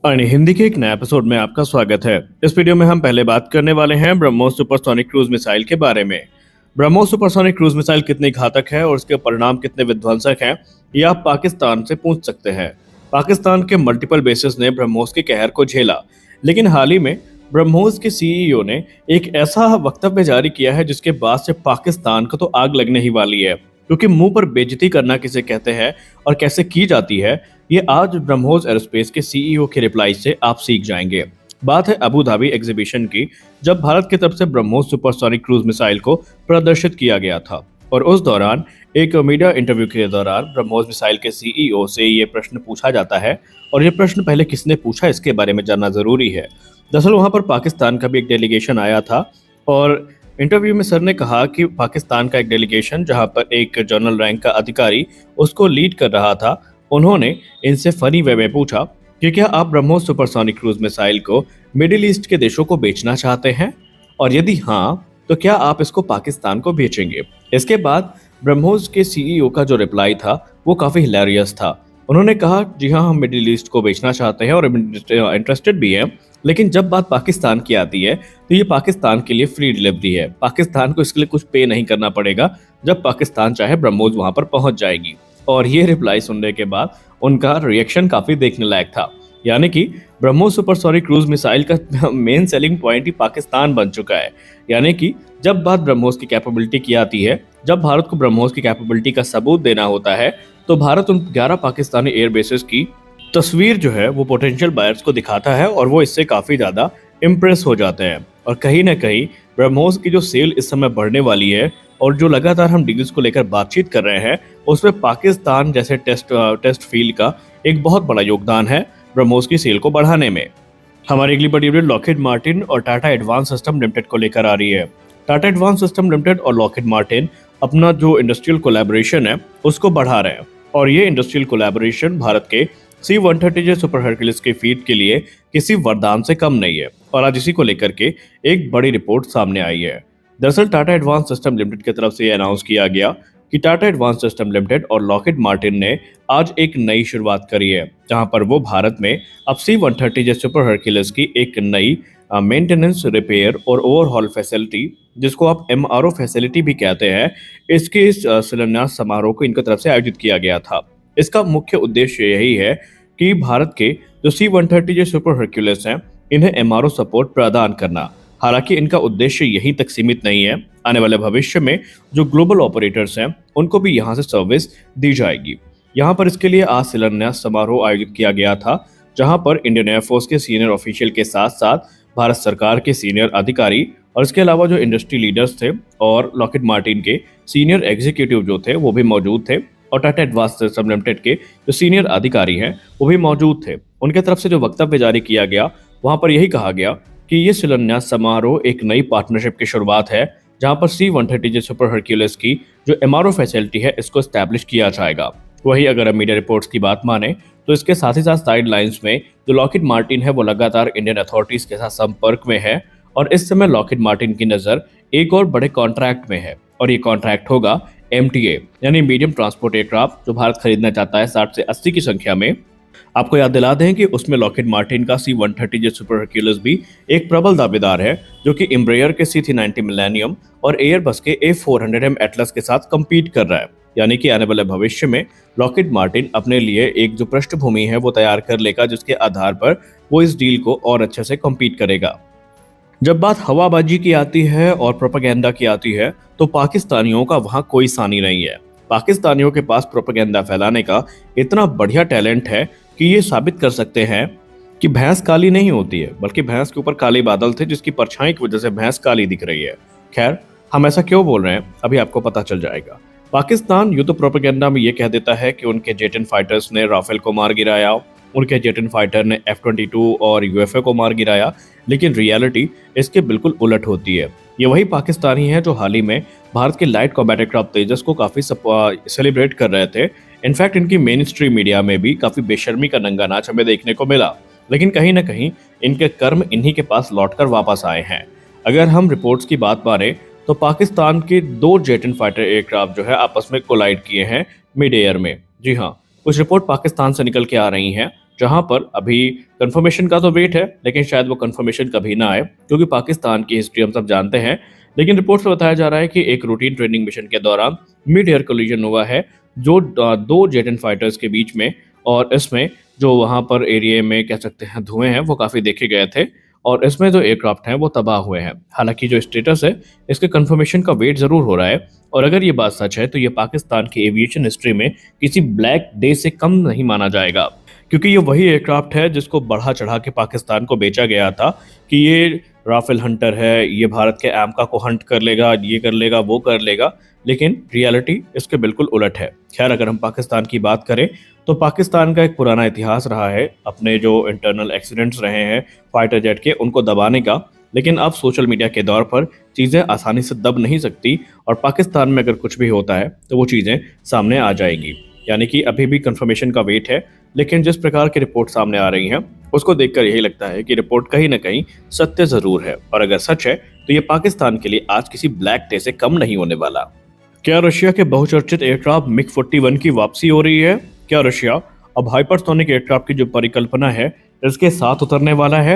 हिंदी के एक नए एपिसोड में आपका स्वागत है। इस वीडियो में हम पहले बात करने वाले हैं ब्रह्मोस सुपरसोनिक क्रूज मिसाइल के बारे में। ब्रह्मोस सुपरसोनिक क्रूज मिसाइल कितनी घातक है और उसके परिणाम कितने विध्वंसक हैं, ये आप पाकिस्तान से पूछ सकते हैं। पाकिस्तान के मल्टीपल बेसिस ने ब्रह्मोस के कहर को झेला, लेकिन हाल ही में ब्रह्मोस के सीईओ ने एक ऐसा वक्तव्य जारी किया है जिसके बाद से पाकिस्तान को तो आग लगने ही वाली है। क्योंकि मुंह पर बेइज्जती करना किसे कहते हैं और कैसे की जाती है, ये आज ब्रह्मोस एरोस्पेस के सीईओ के रिप्लाई से आप सीख जाएंगे। बात है अबू धाबी एग्जीबिशन की, जब भारत की तरफ से ब्रह्मोस सुपरसोनिक क्रूज मिसाइल को प्रदर्शित किया गया था। और उस दौरान एक मीडिया इंटरव्यू के दौरान ब्रह्मोस मिसाइल के सीईओ से ये प्रश्न पूछा जाता है, और ये प्रश्न पहले किसने पूछा इसके बारे में जानना जरूरी है। दरअसल वहां पर पाकिस्तान का भी एक डेलीगेशन आया था, और इंटरव्यू में सर ने कहा कि पाकिस्तान का एक डेलीगेशन, जहां पर एक जनरल रैंक का अधिकारी उसको लीड कर रहा था, उन्होंने इनसे फनी वे में पूछा कि क्या आप ब्रह्मोस सुपरसोनिक क्रूज मिसाइल को मिडिल ईस्ट के देशों को बेचना चाहते हैं, और यदि हाँ तो क्या आप इसको पाकिस्तान को बेचेंगे। इसके बाद ब्रह्मोस के सीईओ का जो रिप्लाई था वो काफी हिलेरियस था। उन्होंने कहा जी हाँ, हम मिडिल ईस्ट को बेचना चाहते हैं और इंटरेस्टेड भी हैं, लेकिन जब बात पाकिस्तान की आती है तो ये पाकिस्तान के लिए फ्री डिलीवरी है। पाकिस्तान को इसके लिए कुछ पे नहीं करना पड़ेगा, जब पाकिस्तान चाहे ब्रह्मोस वहां पर पहुंच जाएगी। और ये रिप्लाई सुनने के बाद उनका रिएक्शन काफी देखने लायक था। यानी कि ब्रह्मोस सुपरसोनिक क्रूज मिसाइल का मेन सेलिंग पॉइंट ही पाकिस्तान बन चुका है। यानी कि जब बात ब्रह्मोस की कैपेबिलिटी की आती है, जब भारत को ब्रह्मोस की कैपेबिलिटी का सबूत देना होता है, तो भारत उन 11 पाकिस्तानी एयरबेसेस की तस्वीर जो है वो पोटेंशियल बायर्स को दिखाता है, और वो इससे काफी ज्यादा इम्प्रेस हो जाते हैं। और कहीं ना कहीं ब्रह्मोस की जो सेल इस समय बढ़ने वाली है, और जो लगातार हम डील्स को लेकर बातचीत कर रहे हैं, उसमें पाकिस्तान जैसे टेस्ट फील्ड का एक बहुत बड़ा योगदान है ब्रह्मोस की सेल को बढ़ाने में। हमारी अगली बड़ी अपडेट लॉकहीड मार्टिन और टाटा एडवांस सिस्टम लिमिटेड को लेकर आ रही है। टाटा एडवांस सिस्टम लिमिटेड और लॉकहीड मार्टिन अपना जो इंडस्ट्रियल कोलैबोरेशन है उसको बढ़ा रहे हैं, और ये इंडस्ट्रियल कोलैबोरेशन भारत के C-130J सुपर हरक्यूलिस के फीट के लिए किसी वरदान से कम नहीं है। और आज इसी को लेकर के एक बड़ी रिपोर्ट सामने आई है। दरअसल टाटा एडवांस सिस्टम लिमिटेड की तरफ से ये अनाउंस किया गया कि टाटा एडवांस सिस्टम लिमिटेड और लॉकहीड मार्टिन ने आज एक नई शुरुआत करी है, जहां पर वो भारत में अब C-130J सुपर हरक्यूलिस की एक नई मेंटेनेंस, रिपेयर और ओवरहॉल फैसिलिटी, जिसको आप MRO फैसिलिटी भी कहते हैं, इसके इस शिलान्यास समारोह को इनकी तरफ से आयोजित किया गया था। इसका मुख्य उद्देश्य यही है कि भारत के जो C-130J सुपर हरक्यूलिस हैं, इन्हें MRO सपोर्ट प्रदान करना। हालांकि इनका उद्देश्य यहीं तक सीमित नहीं है, आने वाले भविष्य में जो ग्लोबल ऑपरेटर्स हैं उनको भी यहाँ से सर्विस दी जाएगी। यहाँ पर इसके लिए आज शिलान्यास समारोह आयोजित किया गया था, जहाँ पर इंडियन एयरफोर्स के सीनियर ऑफिशियल के साथ साथ भारत सरकार के सीनियर अधिकारी, और इसके अलावा जो इंडस्ट्री लीडर्स थे और लॉकहीड मार्टिन के सीनियर एग्जीक्यूटिव जो थे वो भी मौजूद थे, और टाटा एडवांस सिस्टम लिमिटेड के जो सीनियर अधिकारी हैं वो भी मौजूद थे। उनके तरफ से जो वक्तव्य जारी किया गया, वहां पर यही कहा गया कि ये शिलान्यास समारोह एक नई पार्टनरशिप की शुरुआत है, जहां पर C-130J सुपर हरक्यूलिस की जो MRO फैसिलिटी है इसको एस्टैब्लिश किया जाएगा। वही अगर हम मीडिया रिपोर्ट्स की बात माने तो इसके साथ ही साथ साइड लाइन्स में जो लॉकहीड मार्टिन है वो लगातार इंडियन अथॉरिटीज के साथ संपर्क में है, और इस समय लॉकहीड मार्टिन की नजर एक और बड़े कॉन्ट्रैक्ट में है, और ये कॉन्ट्रैक्ट होगा MTA यानी मीडियम ट्रांसपोर्ट एयरक्राफ्ट, जो भारत खरीदना चाहता है 60 से 80 की संख्या में। आपको याद दिला दें कि उसमें लॉकहीड मार्टिन का C-130J सुपर हरक्यूलिस भी एक प्रबल दावेदार है, जो कि एम्ब्रेयर के C-390 मिलेनियम और एयरबस के A400M एटलस के साथ कम्पीट कर रहा है। यानी कि आने वाले भविष्य में लॉकहीड मार्टिन अपने लिए एक जो पृष्ठभूमि है वो तैयार कर लेगा, जिसके आधार पर वो इस डील को और अच्छे से कम्पीट करेगा। जब बात हवाबाजी की आती है और प्रोपेगेंडा की आती है, तो पाकिस्तानियों का वहां कोई सानी नहीं है। पाकिस्तानियों के पास प्रोपेगेंडा फैलाने का इतना बढ़िया टैलेंट है कि ये साबित कर सकते हैं कि भैंस काली नहीं होती है, बल्कि भैंस के ऊपर काले बादल थे जिसकी परछाई की वजह से भैंस काली दिख रही है। खैर, हम ऐसा क्यों बोल रहे हैं अभी आपको पता चल जाएगा। पाकिस्तान यूं तो प्रोपेगेंडा में ये कह देता है कि उनके J-10 फाइटर्स ने राफेल को मार गिराया, उनके J-10 फाइटर ने F-22 और UFA को मार गिराया, लेकिन रियलिटी इसके बिल्कुल उलट होती है। ये वही पाकिस्तानी है जो हाल ही में भारत के लाइट कॉम्बैट एयरक्राफ्ट तेजस को काफी सेलिब्रेट कर रहे थे। इनफैक्ट इनकी मेन स्ट्रीम मीडिया में भी काफी बेशर्मी का नंगा नाच हमें देखने को मिला, लेकिन कहीं ना कहीं इनके कर्म इन्हीं के पास लौटकर वापस आए हैं। अगर हम रिपोर्ट्स की बात माने तो पाकिस्तान के 2 J-10 फाइटर एयरक्राफ्ट जो है आपस में कोलाइड किए हैं मिड एयर में। जी हाँ, कुछ रिपोर्ट पाकिस्तान से निकल के आ रही हैं जहां पर अभी कंफर्मेशन का तो वेट है, लेकिन शायद वो कंफर्मेशन कभी ना आए, क्योंकि पाकिस्तान की हिस्ट्री हम सब जानते हैं। लेकिन रिपोर्ट्स में बताया जा रहा है कि एक रूटीन ट्रेनिंग मिशन के दौरान मिड एयर कोलिजन हुआ है जो दो जेट एंड फाइटर्स के बीच में, और इसमें जो वहां पर एरिया में कह सकते हैं धुएं हैं वो काफ़ी देखे गए थे, और इसमें जो एयरक्राफ्ट हैं वो तबाह हुए हैं। हालांकि जो स्टेटस है इसके कंफर्मेशन का वेट ज़रूर हो रहा है, और अगर ये बात सच है तो ये पाकिस्तान की एविएशन हिस्ट्री में किसी ब्लैक डे से कम नहीं माना जाएगा, क्योंकि ये वही एयरक्राफ्ट है जिसको बढ़ा चढ़ा के पाकिस्तान को बेचा गया था कि ये राफेल हंटर है, ये भारत के एमका को हंट कर लेगा, ये कर लेगा, वो कर लेगा। लेकिन रियलिटी इसके बिल्कुल उलट है। खैर, अगर हम पाकिस्तान की बात करें तो पाकिस्तान का एक पुराना इतिहास रहा है अपने जो इंटरनल एक्सीडेंट्स रहे हैं फाइटर जेट के, उनको दबाने का। लेकिन अब सोशल मीडिया के दौर पर चीज़ें आसानी से दब नहीं सकती, और पाकिस्तान में अगर कुछ भी होता है तो वो चीज़ें सामने आ जाएंगी। यानी कि अभी भी कंफर्मेशन का वेट है, लेकिन जिस प्रकार की रिपोर्ट सामने आ रही हैं उसको देखकर यही लगता है कि रिपोर्ट कहीं ना कहीं सत्य जरूर है, और अगर सच है तो ये पाकिस्तान के लिए आज किसी ब्लैक डे से कम नहीं होने वाला। क्या रशिया के बहुचर्चित एयरक्राफ्ट मिग 41 की वापसी हो रही है? क्या रशिया अब हाइपरसोनिक एयरक्राफ्ट की जो परिकल्पना है इसके साथ उतरने वाला है?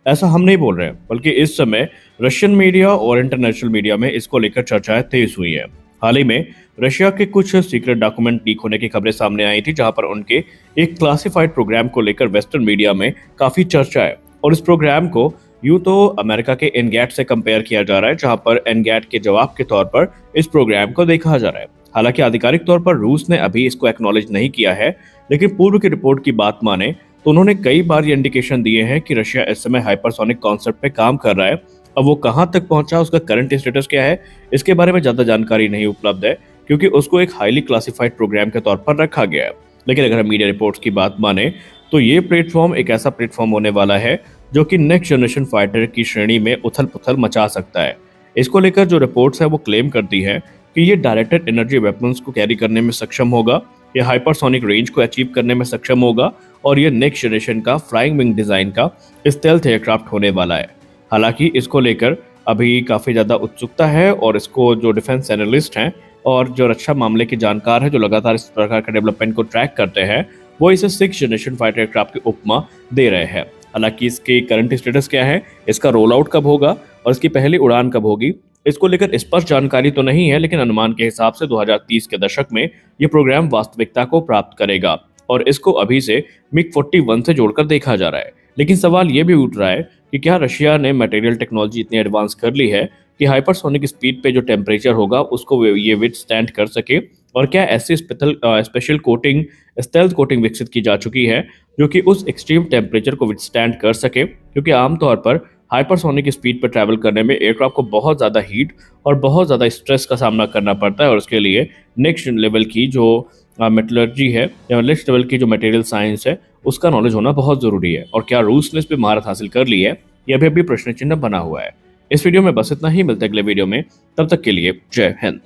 ऐसा हम नहीं बोल रहे हैं, बल्कि इस समय रशियन मीडिया और इंटरनेशनल मीडिया में इसको लेकर चर्चाएं तेज हुई हैं। हाल ही में रशिया के कुछ सीक्रेट डॉक्यूमेंट लीक होने की खबरें सामने आई थी, जहां पर उनके एक क्लासिफाइड प्रोग्राम को लेकर वेस्टर्न मीडिया में काफी चर्चा है, और इस प्रोग्राम को यूं तो अमेरिका के एनगैट से कंपेयर किया जा रहा है, जहां पर एनगैट के जवाब के तौर पर इस प्रोग्राम को देखा जा रहा है। हालांकि आधिकारिक तौर पर रूस ने अभी इसको एक्नॉलेज नहीं किया है, लेकिन पूर्व की रिपोर्ट की बात माने तो उन्होंने कई बार ये इंडिकेशन दिए हैं कि रशिया इस समय हाइपरसोनिक कॉन्सेप्ट पे काम कर रहा है। अब वो कहां तक पहुंचा, उसका करंट स्टेटस क्या है, इसके बारे में ज्यादा जानकारी नहीं उपलब्ध है, क्योंकि उसको एक हाईली क्लासिफाइड प्रोग्राम के तौर पर रखा गया है। लेकिन अगर हम मीडिया रिपोर्ट्स की बात माने तो ये प्लेटफॉर्म एक ऐसा प्लेटफॉर्म होने वाला है जो कि नेक्स्ट जनरेशन फाइटर की श्रेणी में उथल पुथल मचा सकता है। इसको लेकर जो रिपोर्ट्स है वो क्लेम करती है कि ये डायरेक्टेड एनर्जी वेपन्स को कैरी करने में सक्षम होगा, ये हाइपरसोनिक रेंज को अचीव करने में सक्षम होगा, और ये नेक्स्ट जनरेशन का फ्लाइंग विंग डिजाइन का स्टेल्थ एयरक्राफ्ट होने वाला है। हालांकि इसको लेकर अभी काफ़ी ज़्यादा उत्सुकता है, और इसको जो डिफेंस एनालिस्ट हैं और जो रक्षा मामले के जानकार हैं जो लगातार इस प्रकार के डेवलपमेंट को ट्रैक करते हैं, वो इसे 6th जनरेशन फाइटर एयरक्राफ्ट की उपमा दे रहे हैं। हालांकि इसके करंट स्टेटस क्या है, इसका रोल आउट कब होगा और इसकी पहली उड़ान कब होगी, इसको लेकर स्पष्ट जानकारी तो नहीं है, लेकिन अनुमान के हिसाब से 2030 के दशक में ये प्रोग्राम वास्तविकता को प्राप्त करेगा, और इसको अभी से मिग 41 से जोड़कर देखा जा रहा है। लेकिन सवाल ये भी उठ रहा है कि क्या रशिया ने मटेरियल टेक्नोलॉजी इतनी एडवांस कर ली है कि हाइपरसोनिक स्पीड पे जो टेम्परेचर होगा उसको ये विथस्टैंड कर सके, और क्या ऐसी स्पेशल कोटिंग स्टेल्थ कोटिंग विकसित की जा चुकी है जो कि उस एक्सट्रीम टेम्परेचर को विथस्टैंड कर सके, क्योंकि आमतौर पर हाइपरसोनिक स्पीड पर ट्रैवल करने में एयरक्राफ्ट को बहुत ज़्यादा हीट और बहुत ज़्यादा स्ट्रेस का सामना करना पड़ता है, और उसके लिए नेक्स्ट लेवल की जो मेटलर्जी है या नेक्स्ट लेवल की जो मटेरियल साइंस है उसका नॉलेज होना बहुत ज़रूरी है। और क्या रूस ने इस पर महारत हासिल कर ली है, यह भी अभी प्रश्न चिन्ह बना हुआ है। इस वीडियो में बस इतना ही, मिलते अगले वीडियो में, तब तक के लिए जय हिंद।